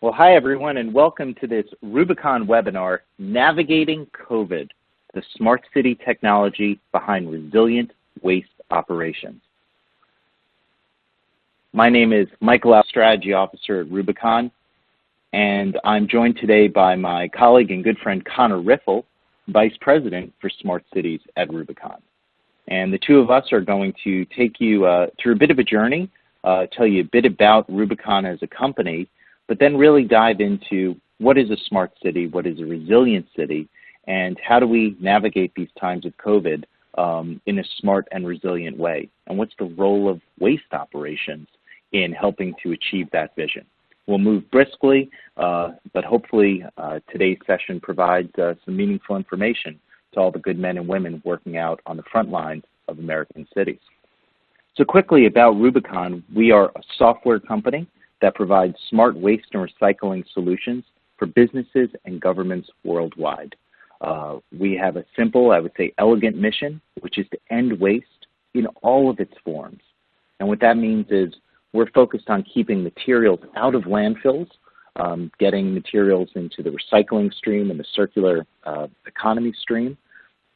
Well, hi everyone, and welcome to this Rubicon webinar, Navigating COVID, the Smart City Technology Behind Resilient Waste Operations. My name is Michael, Strategy Officer at Rubicon, and I'm joined today by my colleague and good friend Conor Riffle, Vice President for Smart Cities at Rubicon. And the two of us are going to take you through a bit of a journey, tell you a bit about Rubicon as a company, but then really dive into what is a smart city, what is a resilient city, and how do we navigate these times of COVID in a smart and resilient way, and what's the role of waste operations in helping to achieve that vision. We'll move briskly, but hopefully today's session provides some meaningful information to all the good men and women working out on the front lines of American cities. So quickly about Rubicon, we are a software company that provides smart waste and recycling solutions for businesses and governments worldwide. We have a simple, I would say elegant mission, which is to end waste in all of its forms. And what that means is we're focused on keeping materials out of landfills, getting materials into the recycling stream and the circular economy stream.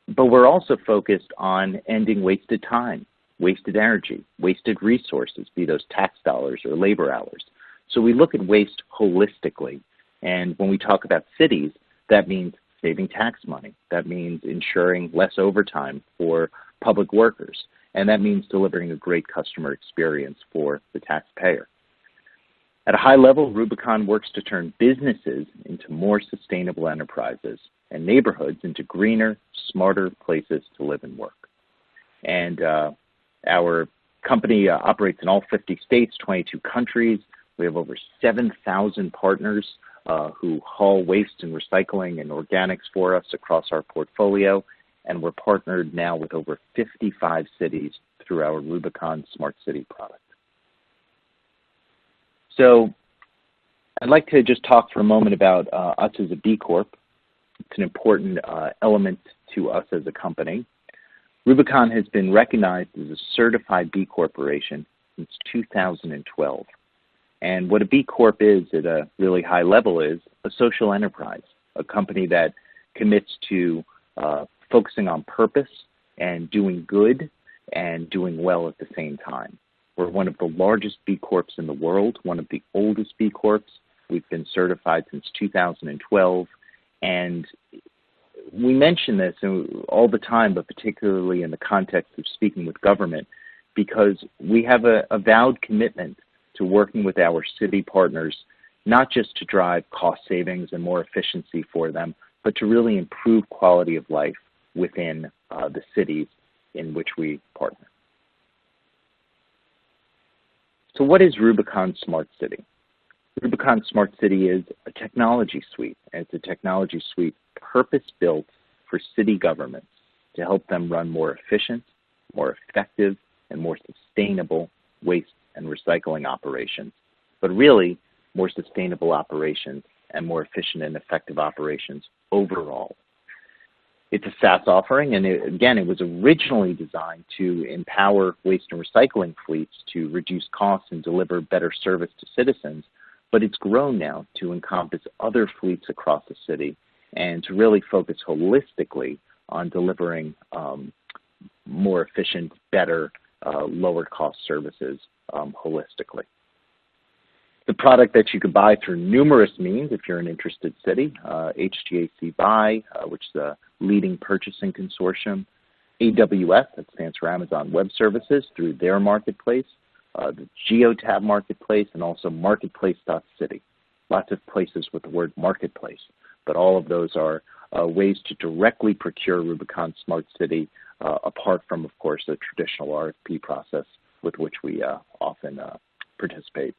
But we're also focused on ending wasted time, wasted energy, wasted resources, be those tax dollars or labor hours. So we look at waste holistically. And when we talk about cities, that means saving tax money. That means ensuring less overtime for public workers. And that means delivering a great customer experience for the taxpayer. At a high level, Rubicon works to turn businesses into more sustainable enterprises and neighborhoods into greener, smarter places to live and work. And our company operates in all 50 states, 22 countries. We have over 7,000 partners who haul waste and recycling and organics for us across our portfolio. And we're partnered now with over 55 cities through our Rubicon Smart City product. So I'd like to just talk for a moment about us as a B Corp. It's an important element to us as a company. Rubicon has been recognized as a certified B Corporation since 2012. And what a B Corp is at a really high level is a social enterprise, a company that commits to focusing on purpose and doing good and doing well at the same time. We're one of the largest B Corps in the world, one of the oldest B Corps. We've been certified since 2012. And we mention this all the time, but particularly in the context of speaking with government, because we have a vowed commitment to working with our city partners, not just to drive cost savings and more efficiency for them, but to really improve quality of life within the cities in which we partner. So what is Rubicon Smart City? Rubicon Smart City is a technology suite, and it's a technology suite purpose-built for city governments to help them run more efficient, more effective, and more sustainable waste and recycling operations, but really more sustainable operations and more efficient and effective operations overall. It's a SaaS offering, and it was originally designed to empower waste and recycling fleets to reduce costs and deliver better service to citizens, but it's grown now to encompass other fleets across the city and to really focus holistically on delivering more efficient, better, lower cost services holistically. The product that you could buy through numerous means if you're an interested city, HGAC Buy, which is a leading purchasing consortium, AWS, that stands for Amazon Web Services, through their marketplace, the GeoTab marketplace, and also marketplace.city. Lots of places with the word marketplace, but all of those are ways to directly procure Rubicon Smart City, apart from, of course, the traditional RFP process with which we often participate.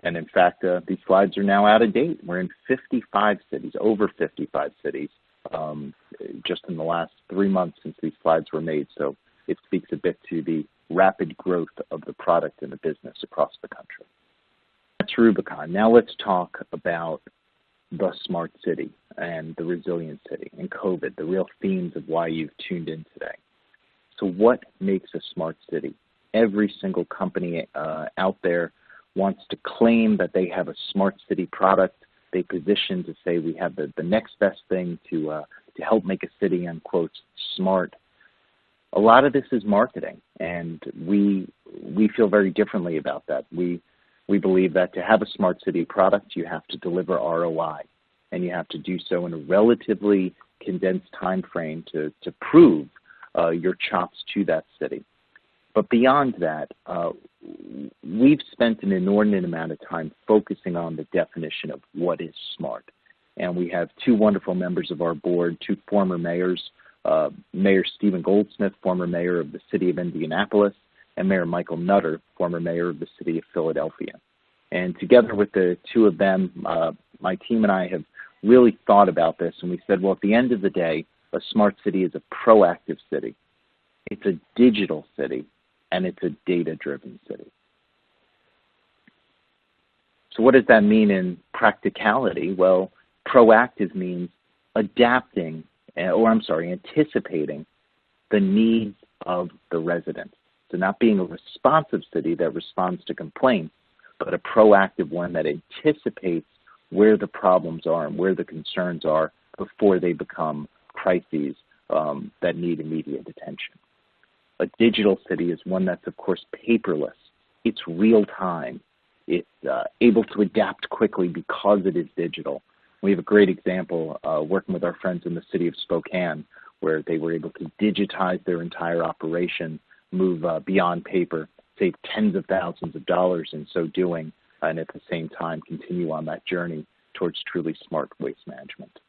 And in fact, these slides are now out of date. We're in 55 cities, over 55 cities, just in the last 3 months since these slides were made. So it speaks a bit to the rapid growth of the product and the business across the country. That's Rubicon. Now let's talk about the smart city and the resilient city and COVID, the real themes of why you've tuned in today. So what makes a smart city? Every single company out there wants to claim that they have a smart city product, they position to say we have the next best thing to help make a city, unquote, smart. A lot of this is marketing, and we feel very differently about that. We believe that to have a smart city product, you have to deliver ROI, and you have to do so in a relatively condensed time frame to prove your chops to that city. But beyond that, we've spent an inordinate amount of time focusing on the definition of what is smart. And we have two wonderful members of our board, two former mayors, Mayor Stephen Goldsmith, former mayor of the city of Indianapolis, and Mayor Michael Nutter, former mayor of the city of Philadelphia. And together with the two of them, my team and I have really thought about this, and we said, well, at the end of the day, a smart city is a proactive city. It's a digital city, and it's a data-driven city. So what does that mean in practicality? Well, proactive means anticipating the needs of the residents. So not being a responsive city that responds to complaints, but a proactive one that anticipates where the problems are and where the concerns are before they become crises that need immediate attention. A digital city is one that's, of course, paperless. It's real time. It's able to adapt quickly because it is digital. We have a great example working with our friends in the city of Spokane, where they were able to digitize their entire operation, move beyond paper, save tens of thousands of dollars in so doing, and at the same time continue on that journey towards truly smart waste management.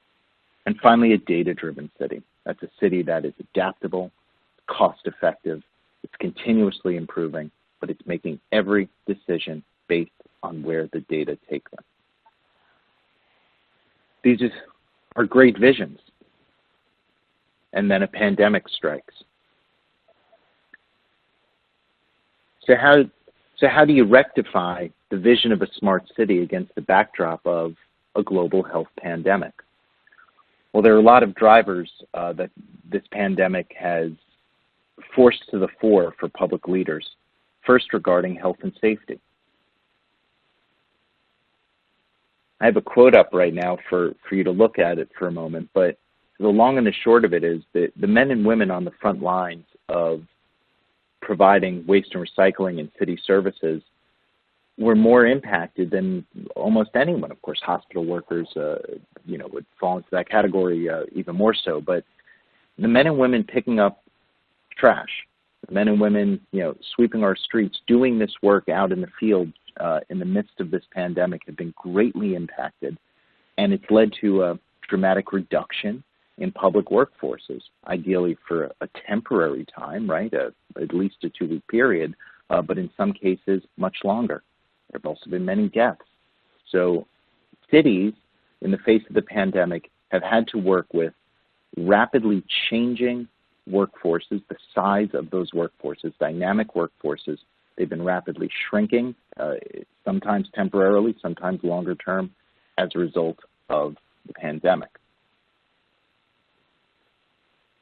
And finally, a data-driven city. That's a city that is adaptable, cost-effective, it's continuously improving, but it's making every decision based on where the data take them. These are great visions. And then a pandemic strikes. So how do you rectify the vision of a smart city against the backdrop of a global health pandemic? Well, there are a lot of drivers that this pandemic has forced to the fore for public leaders. First, regarding health and safety. I have a quote up right now for you to look at it for a moment, but the long and the short of it is that the men and women on the front lines of providing waste and recycling and city services were more impacted than almost anyone. Of course, hospital workers, would fall into that category even more so. But the men and women picking up trash, the men and women, sweeping our streets, doing this work out in the field in the midst of this pandemic have been greatly impacted, and it's led to a dramatic reduction in public workforces, ideally for a temporary time, right, at least a 2-week period, but in some cases much longer. There have also been many deaths. So cities, in the face of the pandemic, have had to work with rapidly changing workforces, the size of those workforces, dynamic workforces. They've been rapidly shrinking, sometimes temporarily, sometimes longer term, as a result of the pandemic.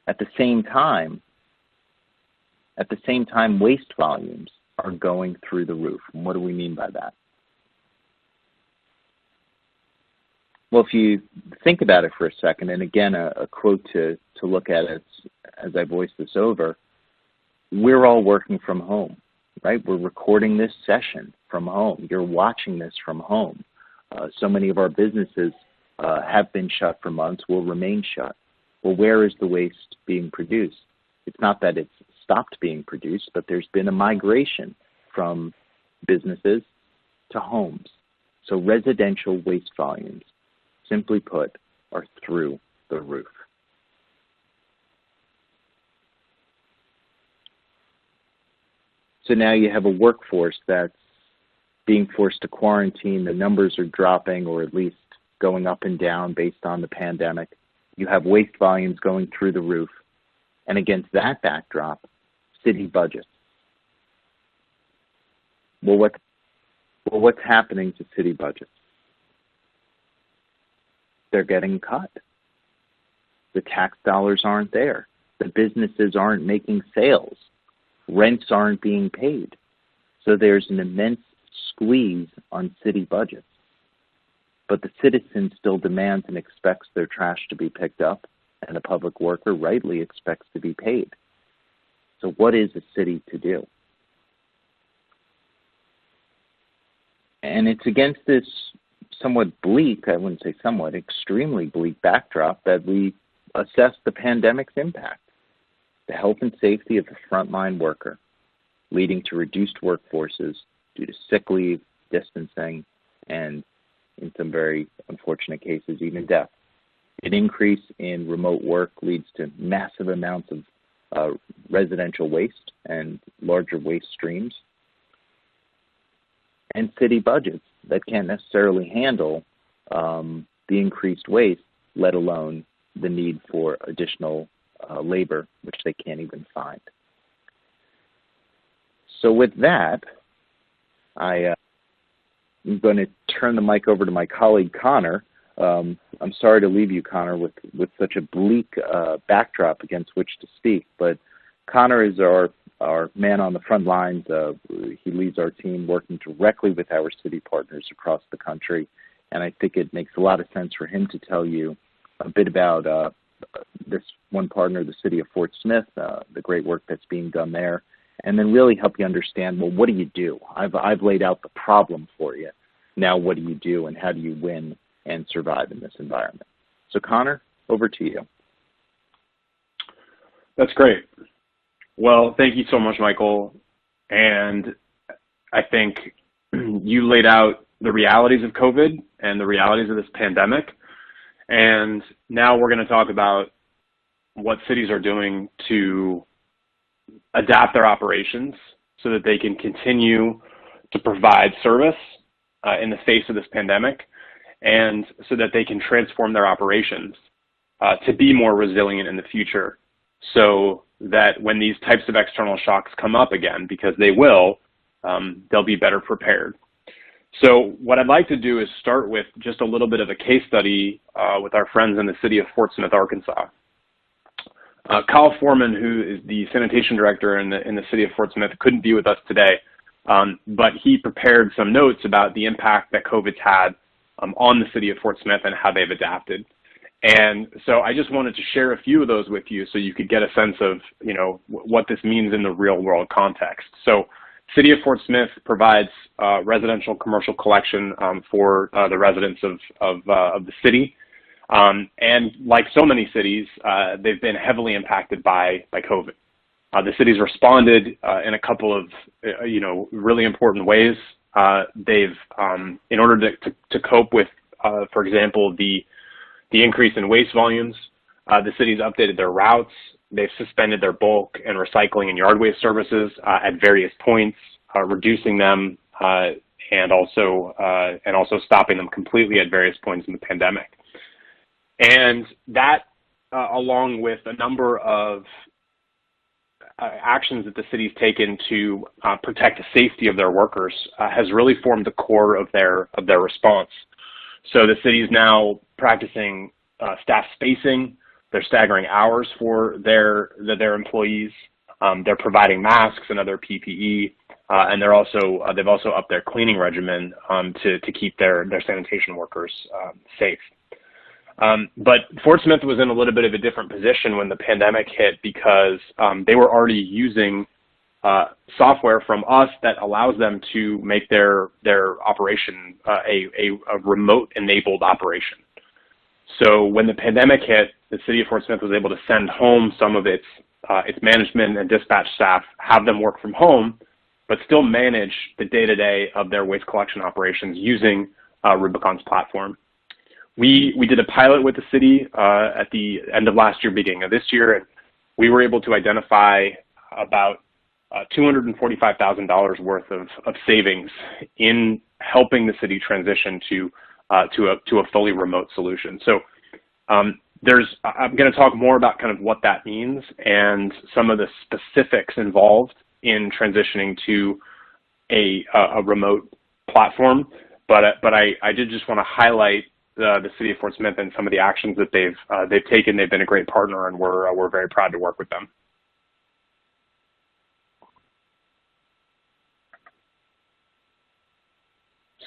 At the same time, waste volumes are going through the roof. And what do we mean by that? Well, if you think about it for a second, and again, a quote to look at as I voice this over, we're all working from home, right? We're recording this session from home. You're watching this from home. So many of our businesses have been shut for months, will remain shut. Well, where is the waste being produced? It's not that it's stopped being produced, but there's been a migration from businesses to homes. So residential waste volumes, simply put, are through the roof. So now you have a workforce that's being forced to quarantine. The numbers are dropping, or at least going up and down based on the pandemic. You have waste volumes going through the roof. And against that backdrop, city budgets. Well, what's happening to city budgets? They're getting cut. The tax dollars aren't there. The businesses aren't making sales. Rents aren't being paid. So there's an immense squeeze on city budgets. but the citizen still demands and expects their trash to be picked up, and the public worker rightly expects to be paid. So what is a city to do? And it's against this somewhat bleak, I wouldn't say somewhat, extremely bleak backdrop that we assess the pandemic's impact. The health and safety of the frontline worker, leading to reduced workforces due to sick leave, distancing, and in some very unfortunate cases, even death. An increase in remote work leads to massive amounts of residential waste and larger waste streams, and city budgets that can't necessarily handle the increased waste, let alone the need for additional labor, which they can't even find. So with that, I'm going to turn the mic over to my colleague, Conor. I'm sorry to leave you, Conor, with such a bleak backdrop against which to speak, but Conor is our man on the front lines. He leads our team working directly with our city partners across the country, and I think it makes a lot of sense for him to tell you a bit about this one partner, the city of Fort Smith, the great work that's being done there, and then really help you understand, well, what do you do? I've laid out the problem for you. Now what do you do, and how do you win and survive in this environment? So Conor, over to you. That's great. Well, thank you so much, Michael. And I think you laid out the realities of COVID and the realities of this pandemic. And now we're going to talk about what cities are doing to adapt their operations so that they can continue to provide service in the face of this pandemic, and so that they can transform their operations to be more resilient in the future, so that when these types of external shocks come up again, because they will, they'll be better prepared. So what I'd like to do is start with just a little bit of a case study with our friends in the city of Fort Smith, Arkansas. Kyle Foreman, who is the sanitation director in the city of Fort Smith, couldn't be with us today, but he prepared some notes about the impact that COVID's had on the city of Fort Smith and how they've adapted. And so I just wanted to share a few of those with you so you could get a sense of, you know, what this means in the real world context. So City of Fort Smith provides residential commercial collection for the residents of the city. And like so many cities, they've been heavily impacted by COVID. The city's responded in a couple of, really important ways. They've, in order to cope with, for example, the increase in waste volumes, the city's updated their routes. They've suspended their bulk and recycling and yard waste services at various points, reducing them and also stopping them completely at various points in the pandemic. And that, along with a number of actions that the city's taken to protect the safety of their workers, has really formed the core of their response. So the city is now practicing staff spacing. They're staggering hours for their employees. They're providing masks and other PPE, and they've also upped their cleaning regimen to keep their sanitation workers safe. But Fort Smith was in a little bit of a different position when the pandemic hit, because they were already using software from us that allows them to make their operation a remote-enabled operation. So when the pandemic hit, the city of Fort Smith was able to send home some of its management and dispatch staff, have them work from home, but still manage the day-to-day of their waste collection operations using Rubicon's platform. We did a pilot with the city at the end of last year, beginning of this year, and we were able to identify about $245,000 worth of savings in helping the city transition to a fully remote solution. So I'm going to talk more about kind of what that means and some of the specifics involved in transitioning to a remote platform. But I did just want to highlight the city of Fort Smith and some of the actions that they've taken. They've been a great partner, and we're very proud to work with them.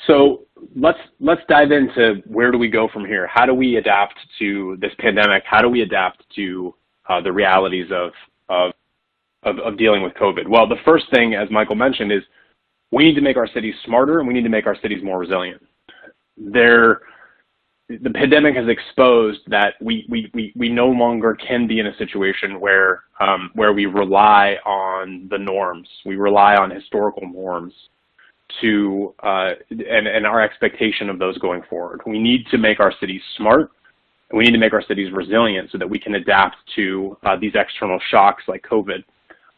So let's dive into where do we go from here? How do we adapt to this pandemic? How do we adapt to the realities of dealing with COVID? Well, the first thing, as Michael mentioned, is we need to make our cities smarter and we need to make our cities more resilient. The pandemic has exposed that we no longer can be in a situation where we rely on the norms. We rely on historical norms and our expectation of those going forward. We need to make our cities smart, and we need to make our cities resilient so that we can adapt to these external shocks like COVID.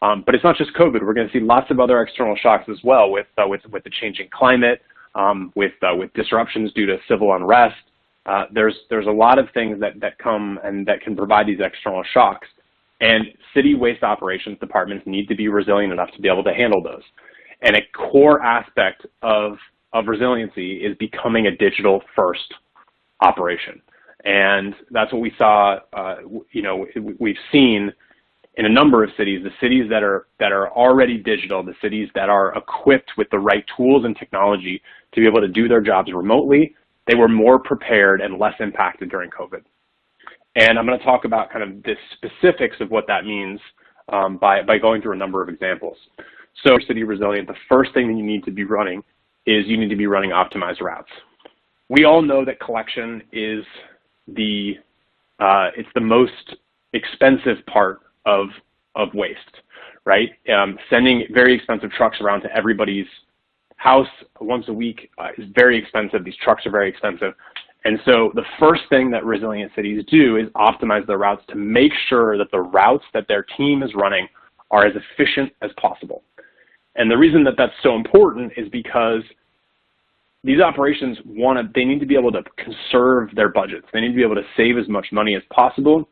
But it's not just COVID. We're going to see lots of other external shocks as well with the changing climate, with disruptions due to civil unrest. There's a lot of things that come and that can provide these external shocks. And city waste operations departments need to be resilient enough to be able to handle those. And a core aspect of resiliency is becoming a digital first operation. And that's what we saw, we've seen in a number of cities, the cities that are already digital, the cities that are equipped with the right tools and technology to be able to do their jobs remotely, they were more prepared and less impacted during COVID. And I'm going to talk about kind of the specifics of what that means by going through a number of examples. So city resilient, the first thing that you need to be running is you need to be running optimized routes. We all know that collection is it's the most expensive part of waste, right? Sending very expensive trucks around to everybody's house once a week is very expensive. These trucks are very expensive. And so the first thing that resilient cities do is optimize their routes to make sure that the routes that their team is running are as efficient as possible. And the reason that that's so important is because these operations they need to be able to conserve their budgets. They need to be able to save as much money as possible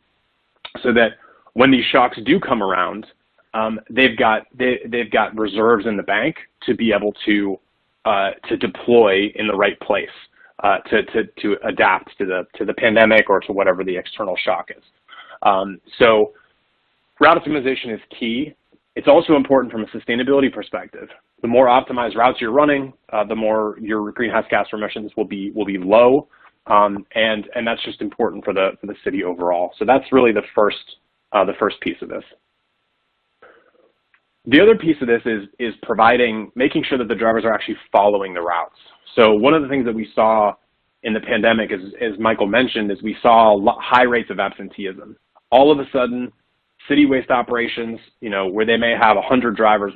so that when these shocks do come around, they've got reserves in the bank to be able to deploy in the right place to adapt to the pandemic or to whatever the external shock is. So route optimization is key. It's also important from a sustainability perspective. The more optimized routes you're running, the more your greenhouse gas emissions will be low, and that's just important for the city overall. So that's really the first piece of this. The other piece of this is making sure that the drivers are actually following the routes. So one of the things that we saw in the pandemic, as Michael mentioned, is we saw high rates of absenteeism. All of a sudden, city waste operations, where they may have 100 drivers,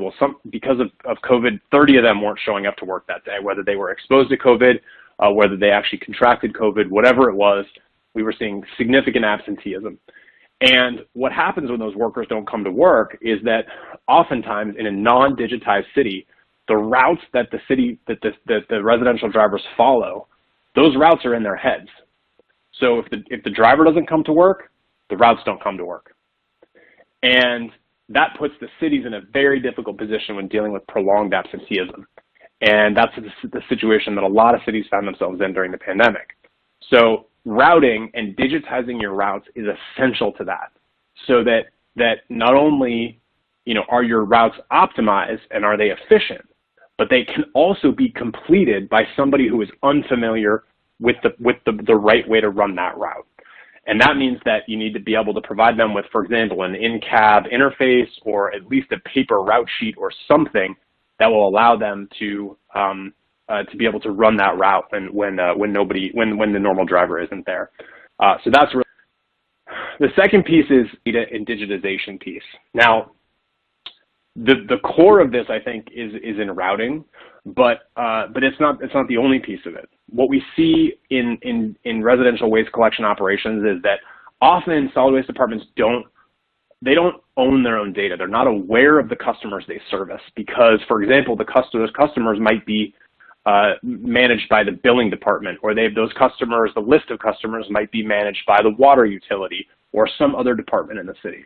because of COVID, 30 of them weren't showing up to work that day, whether they were exposed to COVID, whether they actually contracted COVID, whatever it was, we were seeing significant absenteeism. And what happens when those workers don't come to work is that oftentimes in a non-digitized city, the routes that the residential drivers follow, those routes are in their heads. So if the driver doesn't come to work, the routes don't come to work. And that puts the cities in a very difficult position when dealing with prolonged absenteeism. And that's the situation that a lot of cities found themselves in during the pandemic. So routing and digitizing your routes is essential to that, so that not only are your routes optimized and are they efficient, but they can also be completed by somebody who is unfamiliar with the right way to run that route. And that means that you need to be able to provide them with, for example, an in-cab interface or at least a paper route sheet or something that will allow them to be able to run that route when the normal driver isn't there. So that's really the second piece is data and digitization piece. Now, the core of this, I think, is in routing, but it's not the only piece of it. What we see in residential waste collection operations is that often solid waste departments don't own their own data. They're not aware of the customers they service because, for example, those customers might be managed by the billing department, or the list of customers might be managed by the water utility or some other department in the city.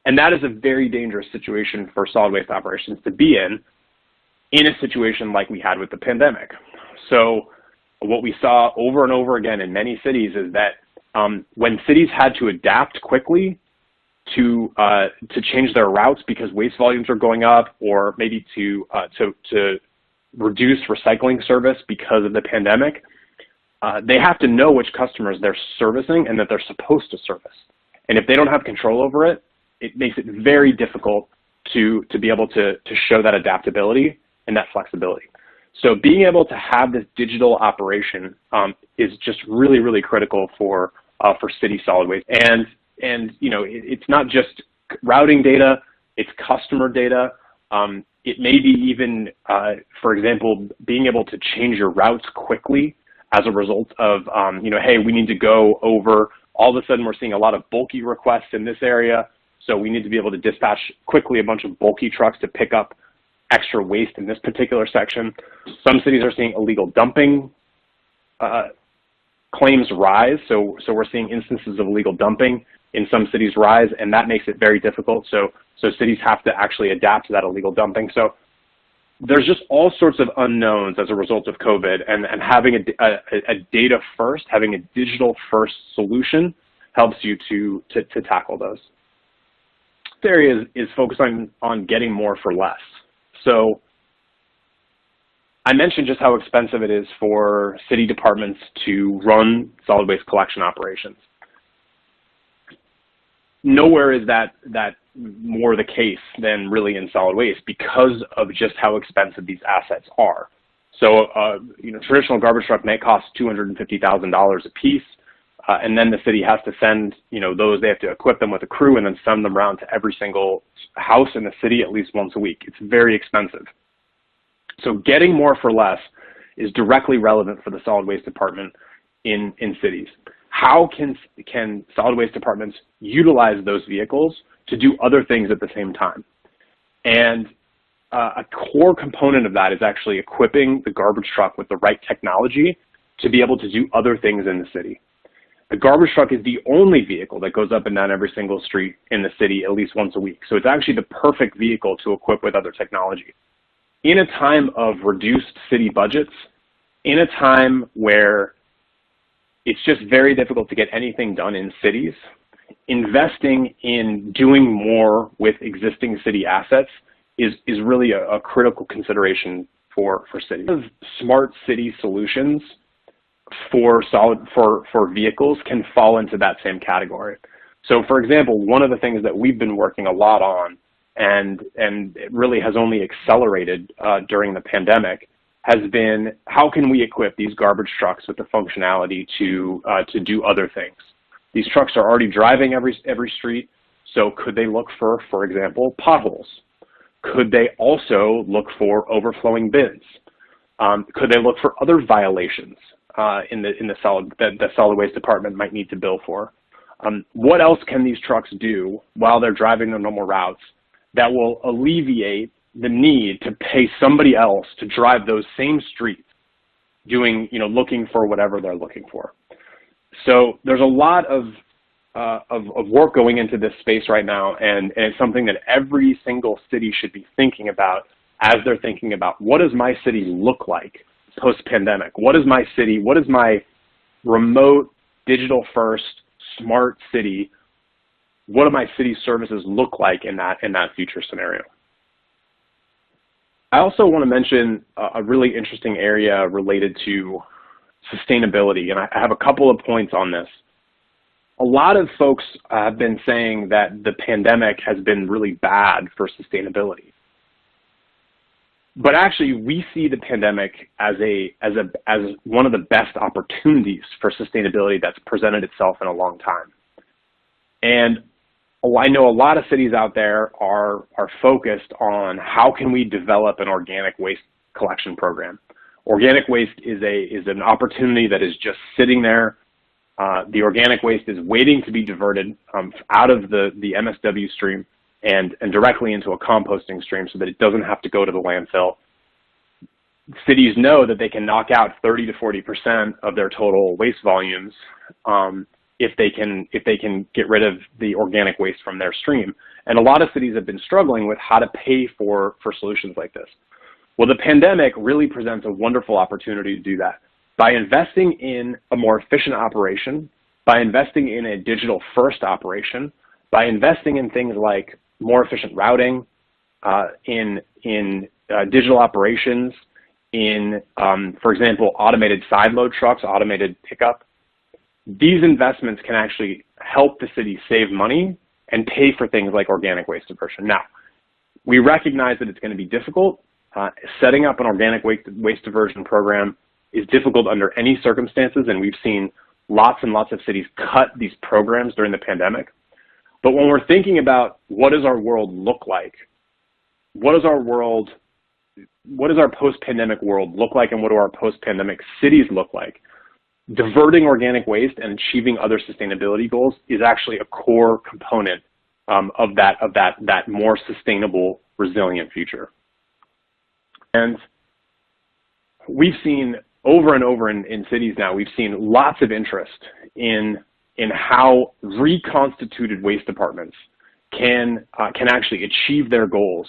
And that is a very dangerous situation for solid waste operations to be in a situation like we had with the pandemic. So what we saw over and over again in many cities is that when cities had to adapt quickly to change their routes because waste volumes are going up, or maybe to reduced recycling service because of the pandemic, they have to know which customers they're servicing and that they're supposed to service. And if they don't have control over it, it makes it very difficult to be able to show that adaptability and that flexibility. So being able to have this digital operation is just really, really critical for city solid waste. And you know, it's not just routing data, it's customer data. It may be even, for example, being able to change your routes quickly as a result of, you know, hey, we need to go over, all of a sudden we're seeing a lot of bulky requests in this area, so we need to be able to dispatch quickly a bunch of bulky trucks to pick up extra waste in this particular section. Some cities are seeing illegal dumping claims rise, so we're seeing instances of illegal dumping in some cities rise, and that makes it very difficult. So cities have to actually adapt to that illegal dumping. So there's just all sorts of unknowns as a result of COVID, and having a data first, having a digital first solution helps you to tackle those. This area is focused on getting more for less. So I mentioned just how expensive it is for city departments to run solid waste collection operations. Nowhere is that more the case than really in solid waste because of just how expensive these assets are. So, you know, traditional garbage truck may cost $250,000 a piece, and then the city has to send, you know, those, they have to equip them with a crew and then send them around to every single house in the city at least once a week. It's very expensive. So getting more for less is directly relevant for the solid waste department in cities. How can solid waste departments utilize those vehicles to do other things at the same time? And a core component of that is actually equipping the garbage truck with the right technology to be able to do other things in the city. A garbage truck is the only vehicle that goes up and down every single street in the city at least once a week. So it's actually the perfect vehicle to equip with other technology. In a time of reduced city budgets, in a time where it's just very difficult to get anything done in cities, investing in doing more with existing city assets is really a critical consideration for cities. Smart city solutions for vehicles can fall into that same category. So for example, one of the things that we've been working a lot on, and it really has only accelerated during the pandemic, has been how can we equip these garbage trucks with the functionality to do other things. These trucks are already driving every street, so could they look for example, potholes? Could they also look for overflowing bins? Could they look for other violations the solid waste department might need to bill for? What else can these trucks do while they're driving their normal routes that will alleviate the need to pay somebody else to drive those same streets doing, you know, looking for whatever they're looking for? So there's a lot of work going into this space right now, and it's something that every single city should be thinking about as they're thinking about what does my city look like post-pandemic? What is my city? What is my remote, digital-first, smart city? What do my city services look like in that future scenario? I also want to mention a really interesting area related to sustainability, and I have a couple of points on this. A lot of folks have been saying that the pandemic has been really bad for sustainability. But actually, we see the pandemic as one of the best opportunities for sustainability that's presented itself in a long time. And I know a lot of cities out there are focused on how can we develop an organic waste collection program. Organic waste is an opportunity that is just sitting there. The organic waste is waiting to be diverted out of the MSW stream and directly into a composting stream so that it doesn't have to go to the landfill. Cities know that they can knock out 30 to 40% of their total waste volumes if they can get rid of the organic waste from their stream. And a lot of cities have been struggling with how to pay for solutions like this. Well, the pandemic really presents a wonderful opportunity to do that. By investing in a more efficient operation, by investing in a digital-first operation, by investing in things like more efficient routing, in digital operations, in, for example, automated side load trucks, automated pickup. These investments can actually help the city save money and pay for things like organic waste diversion. Now, we recognize that it's going to be difficult. Setting up an organic waste diversion program is difficult under any circumstances, and we've seen lots and lots of cities cut these programs during the pandemic. But when we're thinking about what does our world look like, what does our post-pandemic world look like, and what do our post-pandemic cities look like? Diverting organic waste and achieving other sustainability goals is actually a core component of that more sustainable, resilient future. And we've seen over and over in cities now, we've seen lots of interest in how reconstituted waste departments can actually achieve their goals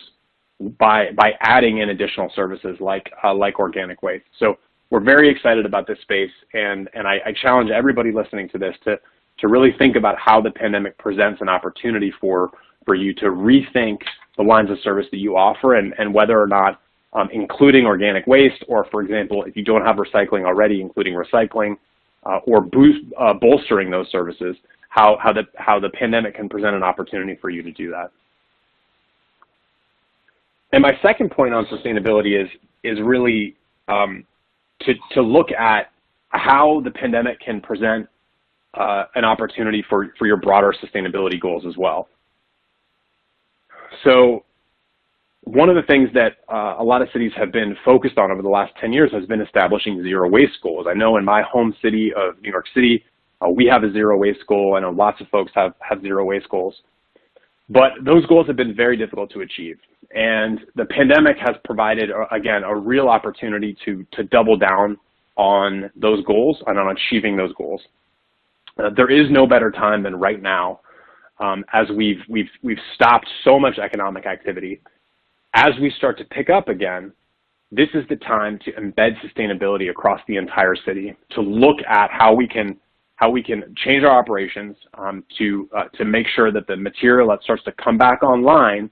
by adding in additional services like organic waste. So we're very excited about this space, and I challenge everybody listening to this to really think about how the pandemic presents an opportunity for you to rethink the lines of service that you offer, and whether or not including organic waste, or for example, if you don't have recycling already, including recycling, or bolstering those services, how the pandemic can present an opportunity for you to do that. And my second point on sustainability is really to look at how the pandemic can present an opportunity for your broader sustainability goals as well. So one of the things that a lot of cities have been focused on over the last 10 years has been establishing zero waste goals. I know in my home city of New York City, we have a zero waste goal. I know lots of folks have zero waste goals. But those goals have been very difficult to achieve. And the pandemic has provided, again, a real opportunity to double down on those goals and on achieving those goals. There is no better time than right now, as we've stopped so much economic activity. As we start to pick up again, this is the time to embed sustainability across the entire city, to look at how we can change our operations to make sure that the material that starts to come back online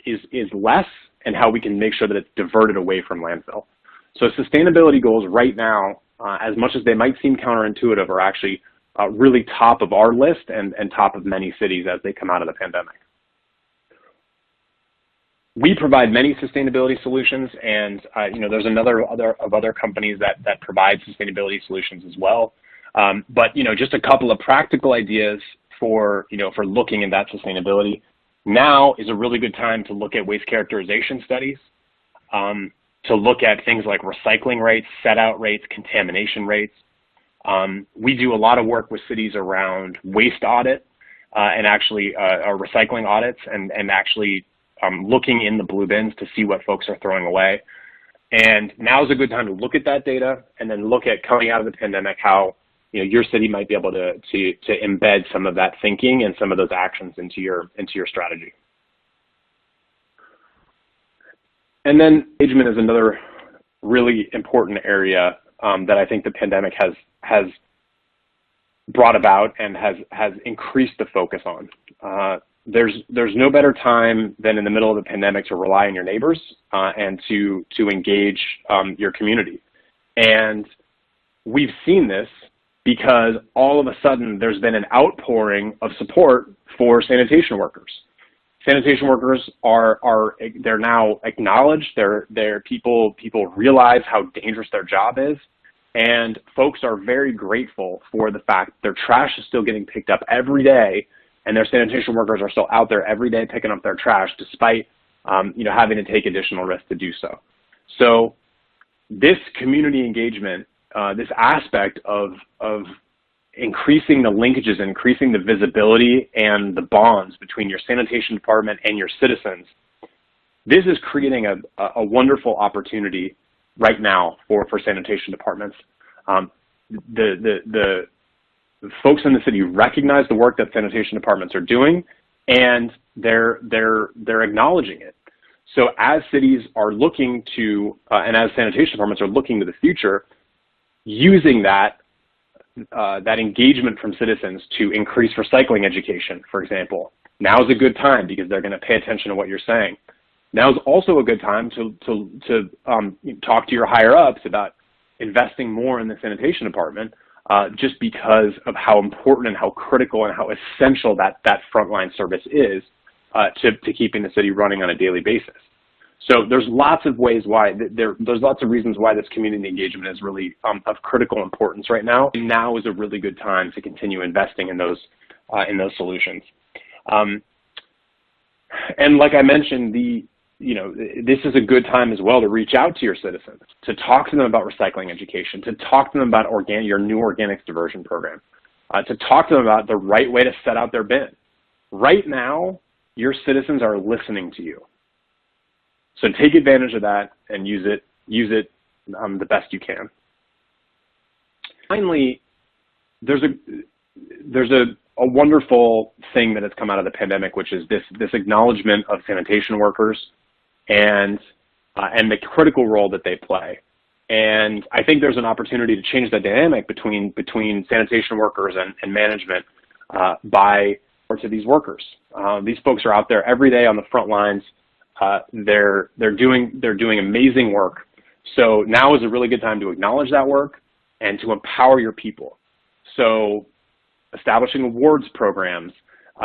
is less, and how we can make sure that it's diverted away from landfill. So sustainability goals right now, as much as they might seem counterintuitive, are actually really top of our list and top of many cities as they come out of the pandemic. We provide many sustainability solutions, and there's other companies that provide sustainability solutions as well. But just a couple of practical ideas for looking at that sustainability. Now is a really good time to look at waste characterization studies, to look at things like recycling rates, set out rates, contamination rates. We do a lot of work with cities around waste audit and actually recycling audits, and actually looking in the blue bins to see what folks are throwing away. And now is a good time to look at that data, and then look at, coming out of the pandemic, how your city might be able to embed some of that thinking and some of those actions into your strategy. And then engagement is another really important area that I think the pandemic has brought about and has increased the focus on. There's no better time than in the middle of the pandemic to rely on your neighbors and to engage your community. And we've seen this because all of a sudden there's been an outpouring of support for sanitation workers. Sanitation workers they're now acknowledged. They're people realize how dangerous their job is, and folks are very grateful for the fact their trash is still getting picked up every day, and their sanitation workers are still out there every day picking up their trash, despite having to take additional risks to do so. So this community engagement, this aspect of increasing the linkages, increasing the visibility and the bonds between your sanitation department and your citizens, this is creating a wonderful opportunity right now for sanitation departments. The folks in the city recognize the work that sanitation departments are doing, and they're acknowledging it. So as cities are looking to, and as sanitation departments are looking to the future, using that engagement from citizens to increase recycling education, for example. Now is a good time because they're going to pay attention to what you're saying. Now is also a good time to talk to your higher ups about investing more in the sanitation department, just because of how important and how critical and how essential that frontline service is to keeping the city running on a daily basis. So there's lots of ways why there's lots of reasons why this community engagement is really of critical importance right now. And now is a really good time to continue investing in those solutions. And like I mentioned, this is a good time as well to reach out to your citizens, to talk to them about recycling education, to talk to them about your new organics diversion program, to talk to them about the right way to set out their bin. Right now, your citizens are listening to you. So take advantage of that and use it the best you can. Finally, there's a wonderful thing that has come out of the pandemic, which is this acknowledgement of sanitation workers and the critical role that they play. And I think there's an opportunity to change the dynamic between sanitation workers and management to these workers. These folks are out there every day on the front lines. They're doing amazing work. So now is a really good time to acknowledge that work and to empower your people. So establishing awards programs,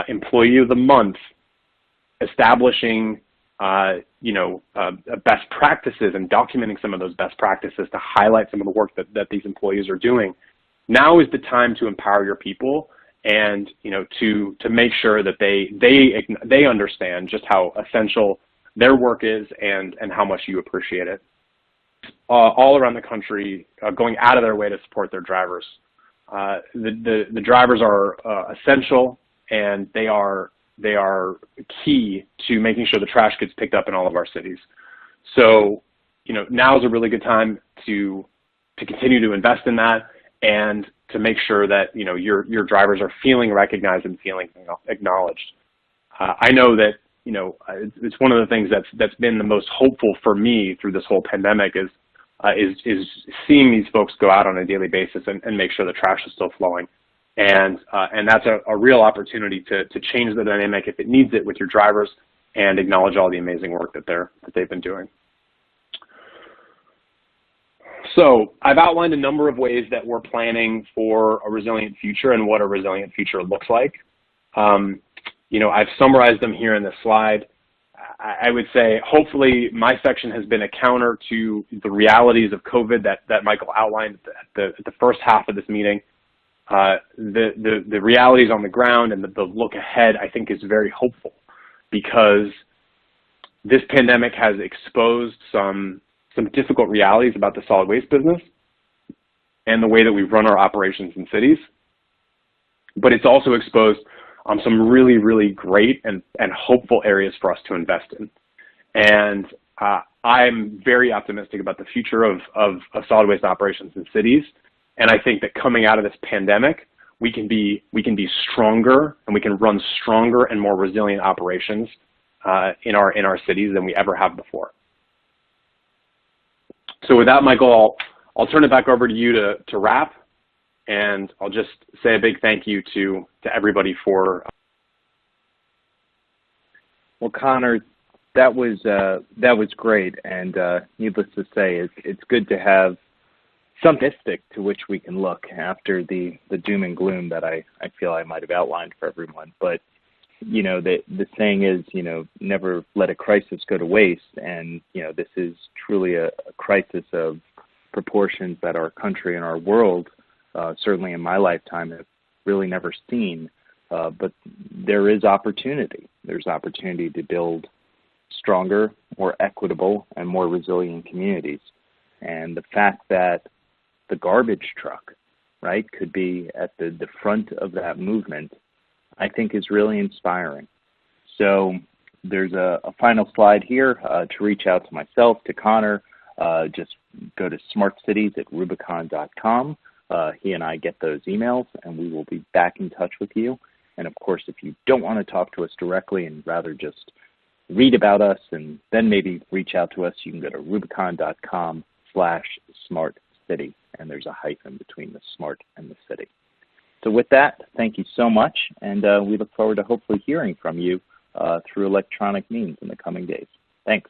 Employee of the Month, establishing best practices and documenting some of those best practices to highlight some of the work that these employees are doing. Now is the time to empower your people and to make sure that they understand just how essential their work is and how much you appreciate it. All around the country, going out of their way to support their drivers. The drivers are essential, and they are key to making sure the trash gets picked up in all of our cities. So, now is a really good time to continue to invest in that and to make sure that your drivers are feeling recognized and feeling acknowledged. I know that it's one of the things that's been the most hopeful for me through this whole pandemic is seeing these folks go out on a daily basis and make sure the trash is still flowing. And that's a real opportunity to change the dynamic if it needs it with your drivers and acknowledge all the amazing work that they've been doing. So I've outlined a number of ways that we're planning for a resilient future and what a resilient future looks like. I've summarized them here in this slide. I would say hopefully my section has been a counter to the realities of COVID that Michael outlined at the first half of this meeting. The realities on the ground and the look ahead, I think, is very hopeful because this pandemic has exposed some difficult realities about the solid waste business and the way that we run our operations in cities. But it's also exposed some really, really great and hopeful areas for us to invest in. And I'm very optimistic about the future of solid waste operations in cities. And I think that coming out of this pandemic, we can be stronger and we can run stronger and more resilient operations in our cities than we ever have before. So with that, Michael, I'll turn it back over to you to wrap. And I'll just say a big thank you to everybody for. Well, Conor, that was great, and needless to say, it's good to have some mystic to which we can look after the doom and gloom that I feel I might have outlined for everyone. But the saying is, never let a crisis go to waste, and this is truly a crisis of proportions that our country and our world. Certainly in my lifetime, have really never seen, but there is opportunity. There's opportunity to build stronger, more equitable, and more resilient communities. And the fact that the garbage truck, right, could be at the front of that movement, I think is really inspiring. So there's a final slide here to reach out to myself, to Conor. Just go to smartcities@rubicon.com. He and I get those emails, and we will be back in touch with you. And of course, if you don't want to talk to us directly and rather just read about us and then maybe reach out to us, you can go to rubicon.com/smartcity, and there's a hyphen between the smart and the city. So with that, thank you so much, and we look forward to hopefully hearing from you through electronic means in the coming days. Thanks.